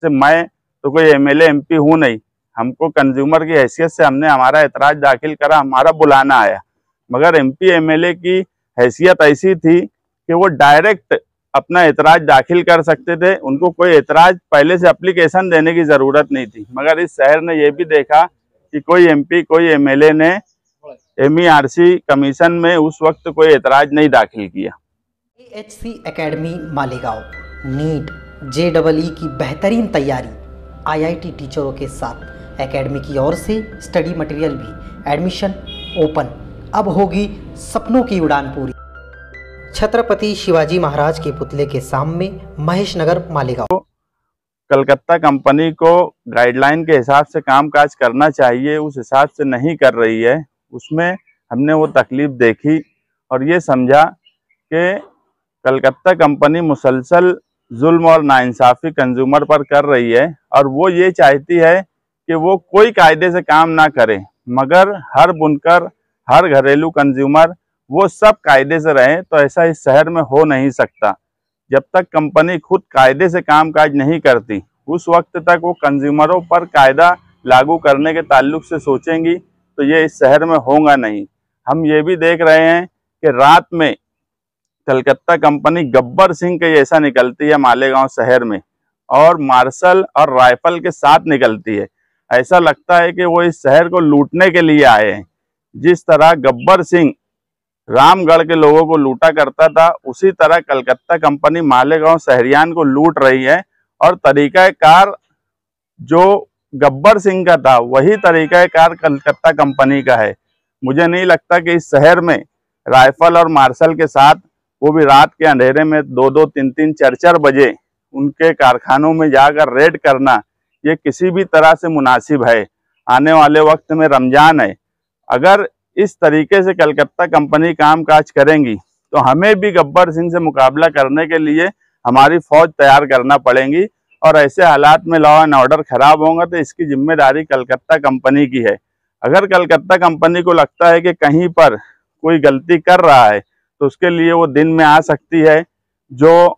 से मैं तो कोई एमएलए एमपी हूँ नहीं, हमको कंज्यूमर की हैसियत से हमने हमारा एतराज दाखिल करा, हमारा बुलाना आया। मगर एमपी एमएलए की हैसियत ऐसी थी कि वो डायरेक्ट अपना एतराज दाखिल कर सकते थे, उनको कोई एतराज पहले से एप्लीकेशन देने की ज़रूरत नहीं थी। मगर इस शहर ने ये भी देखा कि कोई एमपी कोई एमएलए ने MERC कमीशन में उस वक्त कोई एतराज नहीं दाखिल किया। AHC academy Malegaon NEET JEE की बेहतरीन तैयारी IIT टीचरों के साथ एकेडमी की ओर से स्टडी मटेरियल भी, एडमिशन ओपन। अब होगी सपनों की उड़ान पूरी। छत्रपति शिवाजी महाराज के पुतले के सामने, महेश नगर, मालेगांव। कलकत्ता कंपनी को गाइडलाइन के हिसाब से कामकाज करना चाहिए, उस हिसाब से नहीं कर रही है। उसमें हमने वो तकलीफ देखी और ये समझा कि कलकत्ता कंपनी मुसलसल जुल्म और नाइंसाफ़ी कंज्यूमर पर कर रही है और वो ये चाहती है कि वो कोई कायदे से काम ना करे, मगर हर बुनकर, हर घरेलू कंज्यूमर वो सब कायदे से रहें। तो ऐसा इस शहर में हो नहीं सकता। जब तक कंपनी खुद कायदे से कामकाज नहीं करती, उस वक्त तक वो कंज्यूमरों पर कायदा लागू करने के ताल्लुक से सोचेंगी तो ये इस शहर में होगा नहीं। हम ये भी देख रहे हैं कि रात में कलकत्ता कंपनी गब्बर सिंह के जैसा निकलती है मालेगांव शहर में, और मार्शल और राइफल के साथ निकलती है। ऐसा लगता है कि वो इस शहर को लूटने के लिए आए हैं। जिस तरह गब्बर सिंह रामगढ़ के लोगों को लूटा करता था, उसी तरह कलकत्ता कंपनी मालेगांव शहरियान को लूट रही है। और तरीकाकार जो गब्बर सिंह का था वही तरीकाकार कलकत्ता कंपनी का है। मुझे नहीं लगता कि इस शहर में राइफल और मार्शल के साथ, वो भी रात के अंधेरे में 2-2, 3-3, 4-4 बजे उनके कारखानों में जाकर रेड करना, ये किसी भी तरह से मुनासिब है। आने वाले वक्त में रमजान है, अगर इस तरीके से कलकत्ता कंपनी कामकाज करेंगी तो हमें भी गब्बर सिंह से मुकाबला करने के लिए हमारी फौज तैयार करना पड़ेगी। और ऐसे हालात में लॉ एंड ऑर्डर खराब होगा तो इसकी जिम्मेदारी कलकत्ता कंपनी की है। अगर कलकत्ता कंपनी को लगता है कि कहीं पर कोई गलती कर रहा है तो उसके लिए वो दिन में आ सकती है, जो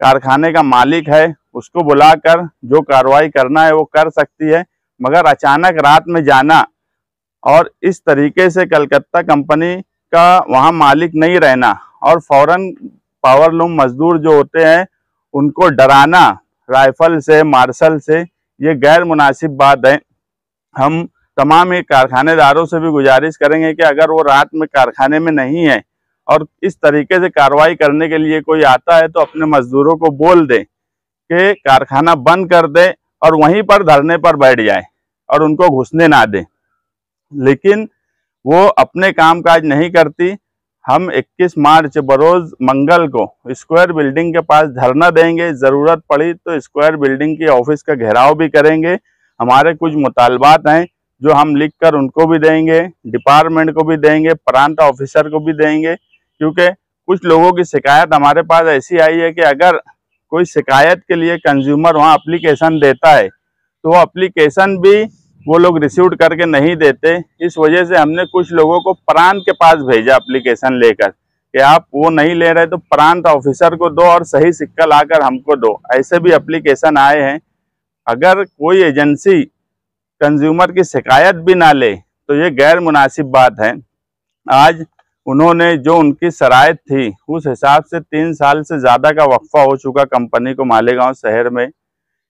कारखाने का मालिक है उसको बुलाकर जो कार्रवाई करना है वो कर सकती है। मगर अचानक रात में जाना और इस तरीके से कलकत्ता कंपनी का वहाँ मालिक नहीं रहना और फौरन पावरलूम मजदूर जो होते हैं उनको डराना राइफल से, मार्शल से, ये गैर मुनासिब बात है। हम तमाम कारखानेदारों से भी गुजारिश करेंगे कि अगर वो रात में कारखाने में नहीं है और इस तरीके से कार्रवाई करने के लिए कोई आता है तो अपने मजदूरों को बोल दे कि कारखाना बंद कर दे और वहीं पर धरने पर बैठ जाए और उनको घुसने ना दे। लेकिन वो अपने कामकाज नहीं करती। हम 21 मार्च बरोज मंगल को स्क्वायर बिल्डिंग के पास धरना देंगे, ज़रूरत पड़ी तो स्क्वायर बिल्डिंग की ऑफिस का घेराव भी करेंगे। हमारे कुछ मुतालबात हैं जो हम लिख कर उनको भी देंगे, डिपार्टमेंट को भी देंगे, प्रांत ऑफिसर को भी देंगे। क्योंकि कुछ लोगों की शिकायत हमारे पास ऐसी आई है कि अगर कोई शिकायत के लिए कंज्यूमर वहाँ एप्लीकेशन देता है तो वो एप्लीकेशन भी वो लोग रिसीव करके नहीं देते। इस वजह से हमने कुछ लोगों को प्रांत के पास भेजा एप्लीकेशन लेकर कि आप वो नहीं ले रहे तो प्रांत ऑफिसर को दो और सही सिक्का लाकर हमको दो। ऐसे भी एप्लीकेशन आए हैं। अगर कोई एजेंसी कंज्यूमर की शिकायत भी ना ले तो ये गैर मुनासिब बात है। आज उन्होंने जो उनकी शराइत थी उस हिसाब से 3 साल से ज़्यादा का वक्फा हो चुका कंपनी को मालेगांव शहर में।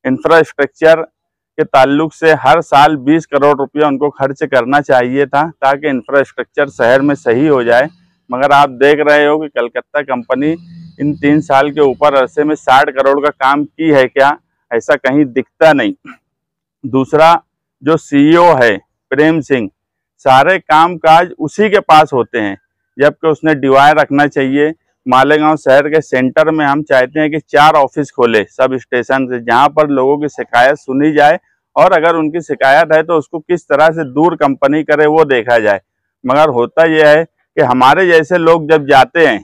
इंफ्रास्ट्रक्चर के ताल्लुक से हर साल 20 करोड़ रुपया उनको खर्च करना चाहिए था ताकि इंफ्रास्ट्रक्चर शहर में सही हो जाए। मगर आप देख रहे हो कि कलकत्ता कंपनी इन 3 साल के ऊपर अरसे में 60 करोड़ का काम की है क्या? ऐसा कहीं दिखता नहीं। दूसरा, जो CEO है प्रेम सिंह, सारे कामकाज उसी के पास होते हैं, जबकि उसने डिवाइड रखना चाहिए। मालेगांव शहर के सेंटर में हम चाहते हैं कि 4 ऑफिस खोले सब स्टेशन से, जहां पर लोगों की शिकायत सुनी जाए और अगर उनकी शिकायत है तो उसको किस तरह से दूर कंपनी करे वो देखा जाए। मगर होता यह है कि हमारे जैसे लोग जब जाते हैं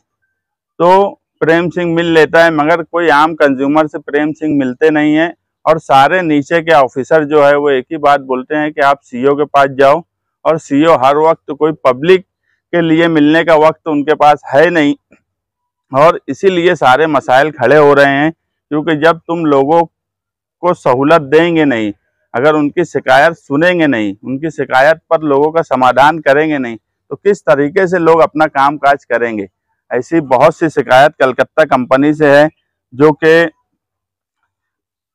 तो प्रेम सिंह मिल लेता है, मगर कोई आम कंज्यूमर से प्रेम सिंह मिलते नहीं है। और सारे नीचे के ऑफिसर जो है वो एक ही बात बोलते हैं कि आप CEO के पास जाओ, और CEO हर वक्त कोई पब्लिक के लिए मिलने का वक्त उनके पास है नहीं। और इसीलिए सारे मसाइल खड़े हो रहे हैं, क्योंकि जब तुम लोगों को सहूलत देंगे नहीं, अगर उनकी शिकायत सुनेंगे नहीं, उनकी शिकायत पर लोगों का समाधान करेंगे नहीं, तो किस तरीके से लोग अपना काम काज करेंगे। ऐसी बहुत सी शिकायत कलकत्ता कंपनी से है, जो कि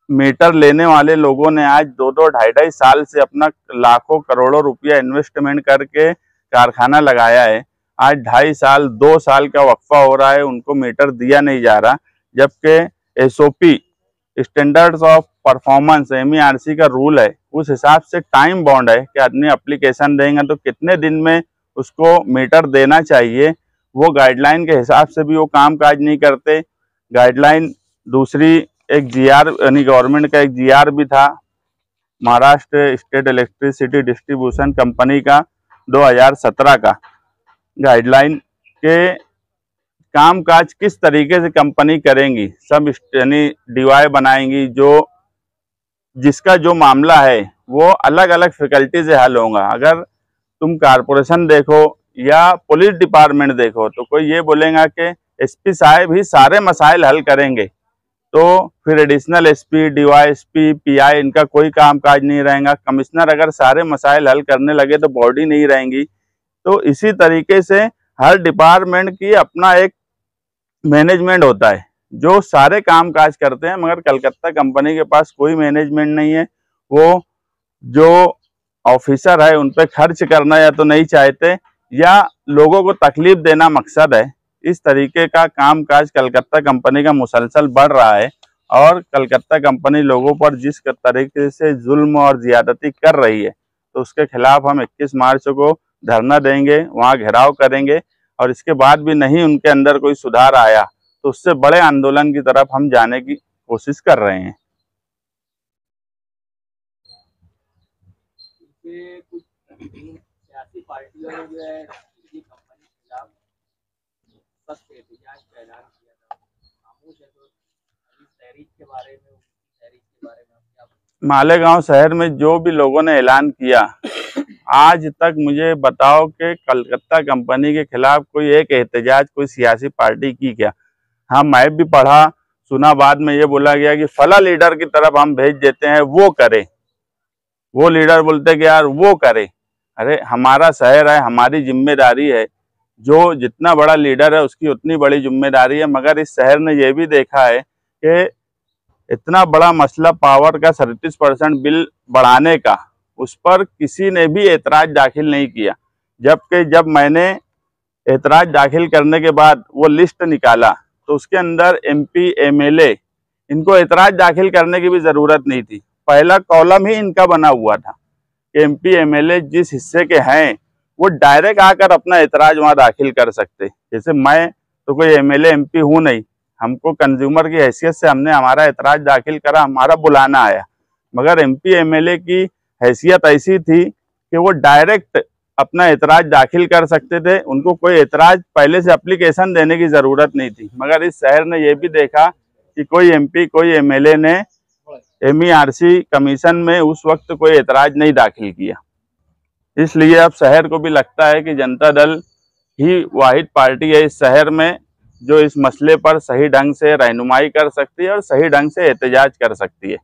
मीटर लेने वाले लोगों ने आज 2-2, 2.5 साल से अपना लाखों करोड़ों रुपया इन्वेस्टमेंट करके कारखाना लगाया है। आज 2.5 साल 2 साल का वक्फा हो रहा है, उनको मीटर दिया नहीं जा रहा, जबकि SOP standards of performance MERC का रूल है, उस हिसाब से टाइम बॉन्ड है कि आदमी एप्लीकेशन देंगे तो कितने दिन में उसको मीटर देना चाहिए। वो गाइडलाइन के हिसाब से भी वो काम काज नहीं करते। गाइडलाइन दूसरी एक GR यानी गवर्नमेंट का एक GR भी था, Maharashtra state electricity distribution company का 2017 का, गाइडलाइन के काम काज किस तरीके से कंपनी करेंगी, सब यानी DY बनाएंगी, जो जिसका जो मामला है वो अलग अलग फैकल्टी से हल होगा। अगर तुम कारपोरेशन देखो या पुलिस डिपार्टमेंट देखो तो कोई ये बोलेगा कि SP साहब ही सारे मसाइल हल करेंगे, तो फिर एडिशनल SP, DYSP, PI इनका कोई काम काज नहीं रहेगा। कमिश्नर अगर सारे मसाइल हल करने लगे तो बॉडी नहीं रहेंगी। तो इसी तरीके से हर डिपार्टमेंट की अपना एक मैनेजमेंट होता है जो सारे काम काज करते हैं, मगर कलकत्ता कंपनी के पास कोई मैनेजमेंट नहीं है। वो जो ऑफिसर है उन पर खर्च करना या तो नहीं चाहते या लोगों को तकलीफ देना मकसद है। इस तरीके का कामकाज कलकत्ता कंपनी का मुसलसल बढ़ रहा है और कलकत्ता कंपनी लोगों पर जिस तरीके से जुल्म और ज्यादती कर रही है, तो उसके खिलाफ हम 21 मार्च को धरना देंगे, वहां घेराव करेंगे और इसके बाद भी नहीं उनके अंदर कोई सुधार आया तो उससे बड़े आंदोलन की तरफ हम जाने की कोशिश कर रहे हैं। कुछ सियासी पार्टियों ने जो है बिजली कंपनी के खिलाफ सख्त एहतजाज का ऐलान किया था, खामोश है, तो अभी तहरीक के बारे में क्या मालेगांव शहर में जो भी लोगों ने ऐलान किया, आज तक मुझे बताओ कि कलकत्ता कंपनी के खिलाफ कोई एक एहतजाज कोई सियासी पार्टी की क्या? हाँ, मैं भी पढ़ा सुना, बाद में ये बोला गया कि फला लीडर की तरफ हम भेज देते हैं, वो करे। वो लीडर बोलते कि यार वो करे। अरे हमारा शहर है, हमारी जिम्मेदारी है, जो जितना बड़ा लीडर है उसकी उतनी बड़ी जिम्मेदारी है। मगर इस शहर ने यह भी देखा है कि इतना बड़ा मसला पावर का 37% बिल बढ़ाने का, उस पर किसी ने भी एतराज दाखिल नहीं किया। जबकि जब मैंने एतराज दाखिल करने के बाद वो लिस्ट निकाला तो उसके अंदर MP MLA इनको एतराज दाखिल करने की भी जरूरत नहीं थी। पहला कॉलम ही इनका बना हुआ था कि MP MLA जिस हिस्से के हैं वो डायरेक्ट आकर अपना एतराज वहां दाखिल कर सकते। जैसे मैं तो कोई MLA MP हूं नहीं, हमको कंज्यूमर की हैसियत से हमने हमारा एतराज दाखिल करा, हमारा बुलाना आया। मगर MP MLA की हैसियत ऐसी थी कि वो डायरेक्ट अपना एतराज दाखिल कर सकते थे, उनको कोई एतराज पहले से एप्लीकेशन देने की जरूरत नहीं थी। मगर इस शहर ने यह भी देखा कि कोई MP कोई MLA ने MERC कमीशन में उस वक्त कोई एतराज नहीं दाखिल किया। इसलिए अब शहर को भी लगता है कि जनता दल ही वाहिद पार्टी है इस शहर में जो इस मसले पर सही ढंग से रहनुमाई कर सकती है और सही ढंग से एहतजाज कर सकती है।